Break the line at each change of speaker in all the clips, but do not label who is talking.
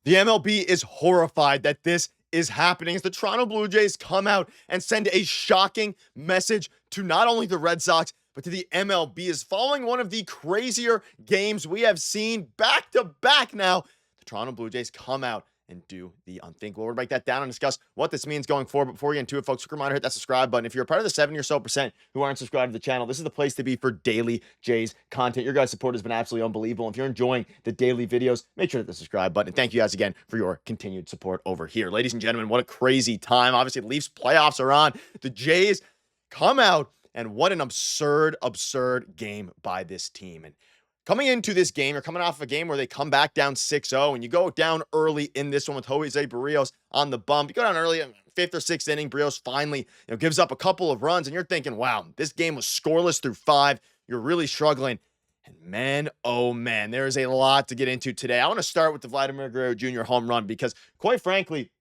The MLB is horrified that this is happening as the Toronto Blue Jays come out and send a shocking message to not only the Red Sox, but to the MLB is following one of the crazier games we have seen back to back now. The Toronto Blue Jays come out and do the unthinkable. We'll break that down and discuss what this means going forward. But before we get into it, folks, quick reminder, hit that subscribe button. If you're a part of the 70% or so who aren't subscribed to the channel, this is the place to be for daily Jays content. Your guys' support has been absolutely unbelievable. If you're enjoying the daily videos, make sure to hit the subscribe button. And thank you guys again for your continued support over here. Ladies and gentlemen, what a crazy time. Obviously, the Leafs playoffs are on. The Jays come out, and what an absurd game by this team. And coming into this game, you're coming off of a game where they come back down 6-0, and you go down early in this one with José Berríos on the bump. You go down early, fifth or sixth inning, Berríos finally gives up a couple of runs, and you're thinking, wow, this game was scoreless through 5. You're really struggling. And man, oh man, there is a lot to get into today. I want to start with the Vladimir Guerrero Jr. home run because, quite frankly,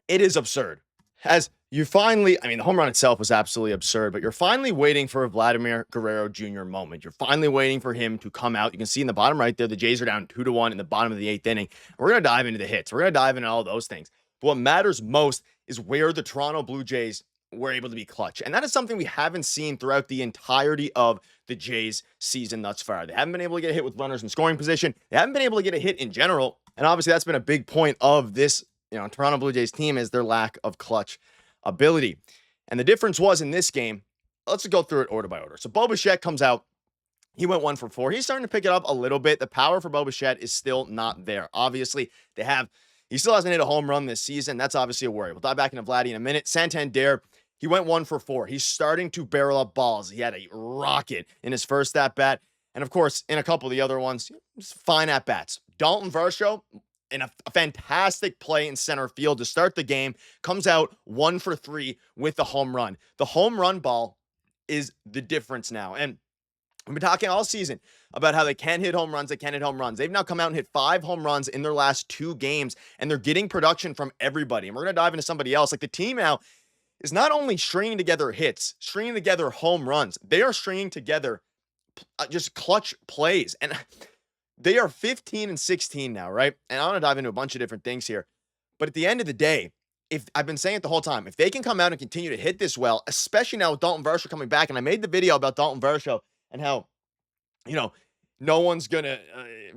it is absurd. As you finally, the home run itself was absolutely absurd, but you're finally waiting for a Vladimir Guerrero Jr. moment. You're finally waiting for him to come out. You can see in the bottom right there, the Jays are down 2-1 in the bottom of the 8th inning. We're going to dive into the hits. We're going to dive into all those things. But what matters most is where the Toronto Blue Jays were able to be clutch. And that is something we haven't seen throughout the entirety of the Jays season thus far. They haven't been able to get a hit with runners in scoring position. They haven't been able to get a hit in general. And obviously that's been a big point of this, Toronto Blue Jays team is their lack of clutch ability. And the difference was in this game, let's go through it order by order. So Bichette comes out. He went 1 for 4. He's starting to pick it up a little bit. The power for Bichette is still not there. Obviously, he still hasn't hit a home run this season. That's obviously a worry. We'll dive back into Vladdy in a minute. Santander, he went 1 for 4. He's starting to barrel up balls. He had a rocket in his first at-bat. And of course, in a couple of the other ones, fine at-bats. Dalton Varsho, in a fantastic play in center field to start the game, comes out 1 for 3 with the home run. The home run ball is the difference now. And we've been talking all season about how they can't hit home runs. They've now come out and hit 5 home runs in their last 2 games, and they're getting production from everybody. And we're going to dive into somebody else. Like, the team now is not only stringing together hits, stringing together home runs. They are stringing together just clutch plays. And they are 15-16 now, right? And I want to dive into a bunch of different things here. But at the end of the day, if I've been saying it the whole time, if they can come out and continue to hit this well, especially now with Dalton Varsho coming back, and I made the video about Dalton Varsho and how, no one's going to,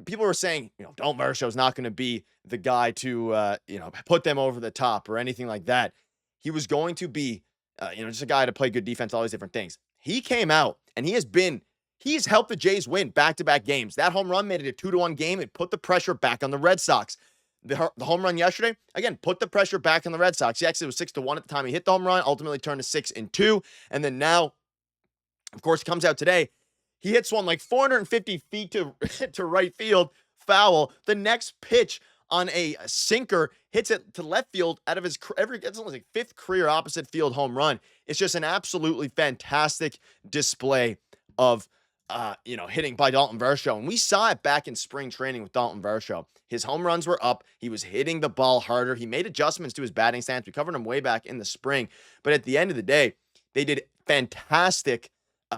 people were saying, Dalton Varsho is not going to be the guy to, put them over the top or anything like that. He was going to be, just a guy to play good defense, all these different things. He came out and he's helped the Jays win back-to-back games. That home run made it a 2-1 game. It put the pressure back on the Red Sox. The home run yesterday, again, put the pressure back on the Red Sox. He actually was 6-1 at the time he hit the home run, ultimately turned to 6-2. And then now, of course, he comes out today. He hits one like 450 feet to right field, foul. The next pitch on a sinker hits it to left field out of his it's almost like 5th career opposite field home run. It's just an absolutely fantastic display of hitting by Dalton Varsho. And we saw it back in spring training with Dalton Varsho. His home runs were up. He was hitting the ball harder. He made adjustments to his batting stance. We covered him way back in the spring. But at the end of the day, they did fantastic.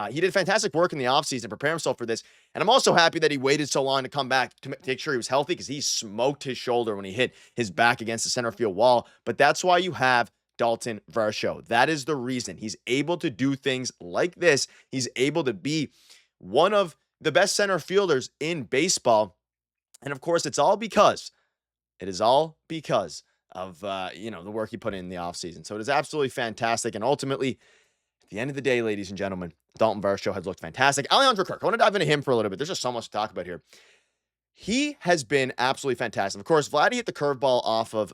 He did fantastic work in the offseason to prepare himself for this. And I'm also happy that he waited so long to come back to make sure he was healthy, because he smoked his shoulder when he hit his back against the center field wall. But that's why you have Dalton Varsho. That is the reason. He's able to do things like this. He's able to be one of the best center fielders in baseball. And of course, it is all because of, the work he put in the offseason. So it is absolutely fantastic. And ultimately, at the end of the day, ladies and gentlemen, Dalton Varsho has looked fantastic. Alejandro Kirk, I want to dive into him for a little bit. There's just so much to talk about here. He has been absolutely fantastic. Of course, Vladdy hit the curveball off of,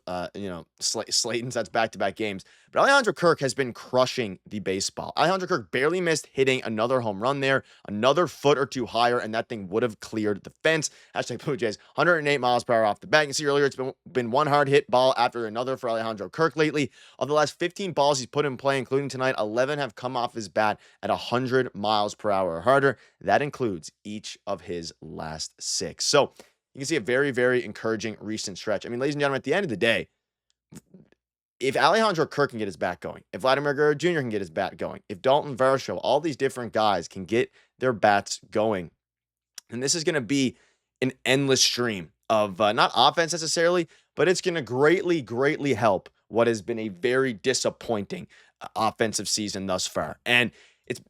Slayton's. That's back-to-back games. But Alejandro Kirk has been crushing the baseball. Alejandro Kirk barely missed hitting another home run there, another foot or two higher, and that thing would have cleared the fence. Hashtag Blue Jays, 108 miles per hour off the bat. You can see earlier, it's been one hard hit ball after another for Alejandro Kirk lately. Of the last 15 balls he's put in play, including tonight, 11 have come off his bat at 100 miles per hour or harder. That includes each of his last 6. So you can see a very, very encouraging recent stretch. Ladies and gentlemen, at the end of the day, if Alejandro Kirk can get his bat going, if Vladimir Guerrero Jr. can get his bat going, if Dalton Varsho, all these different guys can get their bats going, and this is going to be an endless stream of not offense necessarily, but it's going to greatly, greatly help what has been a very disappointing offensive season thus far. And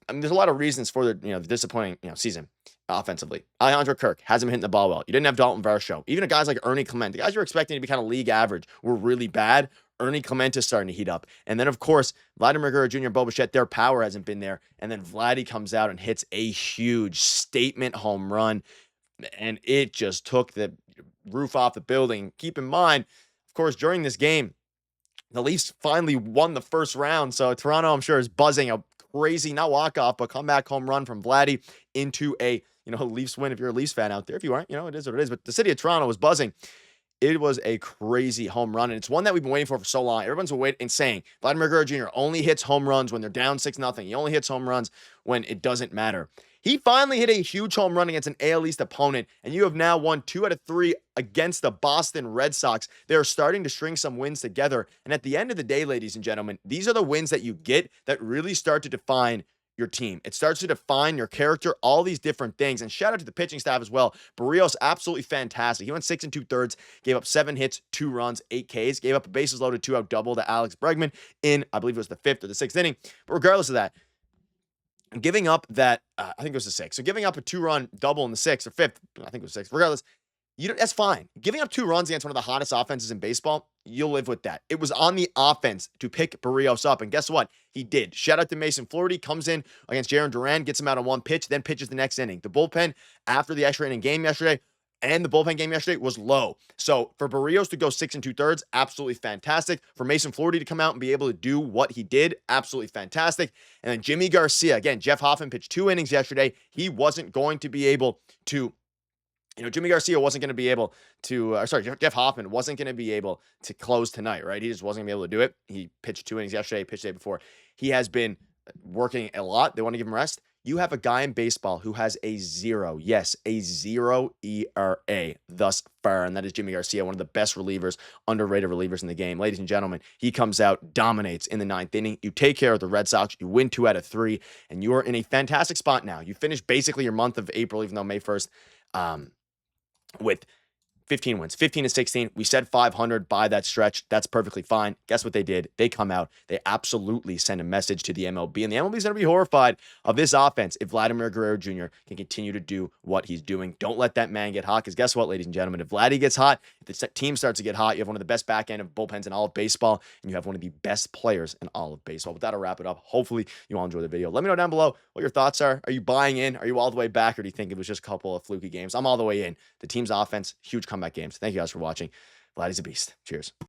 there's a lot of reasons for the disappointing season offensively. Alejandro Kirk hasn't been hitting the ball well. You didn't have Dalton Varsho. Even guys like Ernie Clement, the guys you were expecting to be kind of league average, were really bad. Ernie Clement is starting to heat up. And then, of course, Vladimir Guerrero Jr. and Bichette, their power hasn't been there. And then Vladdy comes out and hits a huge statement home run. And it just took the roof off the building. Keep in mind, of course, during this game, the Leafs finally won the first round. So Toronto, I'm sure, is buzzing. A crazy, not walk-off, but comeback home run from Vladdy into a Leafs win. If you're a Leafs fan out there, if you aren't, it is what it is. But the city of Toronto was buzzing. It was a crazy home run, and it's one that we've been waiting for so long. Everyone's been waiting and saying Vladimir Guerrero Jr. only hits home runs when they're down 6-0. He only hits home runs when it doesn't matter. He finally hit a huge home run against an AL East opponent, and you have now won 2 out of 3 against the Boston Red Sox. They're starting to string some wins together, and at the end of the day, ladies and gentlemen, these are the wins that you get that really start to define your team. It starts to define your character, all these different things. And shout out to the pitching staff as well. Berríos, absolutely fantastic. He went 6 2/3, gave up 7 hits, 2 runs, 8 Ks, gave up a bases loaded 2-out double to Alex Bregman in, I believe it was the 5th or the 6th inning. But regardless of that, giving up that, I think it was the 6th. So giving up a 2-run double in the 6th or 5th, I think it was 6th. Regardless, that's fine. Giving up 2 runs against one of the hottest offenses in baseball, you'll live with that. It was on the offense to pick Berríos up, and guess what? He did. Shout out to Mason Flaherty, comes in against Jarren Duran, gets him out on 1 pitch, then pitches the next inning. The bullpen after the extra inning game yesterday and the bullpen game yesterday was low. So for Berríos to go 6 2/3, absolutely fantastic. For Mason Flaherty to come out and be able to do what he did, absolutely fantastic. And then Jimmy Garcia, again, Jeff Hoffman pitched 2 innings yesterday. He wasn't going to be able to Jimmy Garcia wasn't going to be able to, Jeff Hoffman wasn't going to be able to close tonight, right? He just wasn't going to be able to do it. He pitched 2 innings yesterday, pitched the day before. He has been working a lot. They want to give him rest. You have a guy in baseball who has a 0 ERA thus far, and that is Jimmy Garcia, one of the best relievers, underrated relievers in the game. Ladies and gentlemen, he comes out, dominates in the 9th inning. You take care of the Red Sox. You win 2 out of 3, and you are in a fantastic spot now. You finish basically your month of April, even though May 1st, with 15 wins, 15-16. We said 500 by that stretch. That's perfectly fine. Guess what they did? They come out. They absolutely send a message to the MLB, and the MLB is going to be horrified of this offense if Vladimir Guerrero Jr. can continue to do what he's doing. Don't let that man get hot, because guess what, ladies and gentlemen? If Vladdy gets hot, if the team starts to get hot, you have one of the best back end of bullpens in all of baseball, and you have one of the best players in all of baseball. With that, I'll wrap it up. Hopefully, you all enjoy the video. Let me know down below what your thoughts are. Are you buying in? Are you all the way back, or do you think it was just a couple of fluky games? I'm all the way in. The team's offense, huge comeback games. Thank you guys for watching. Vladdy's a beast. Cheers.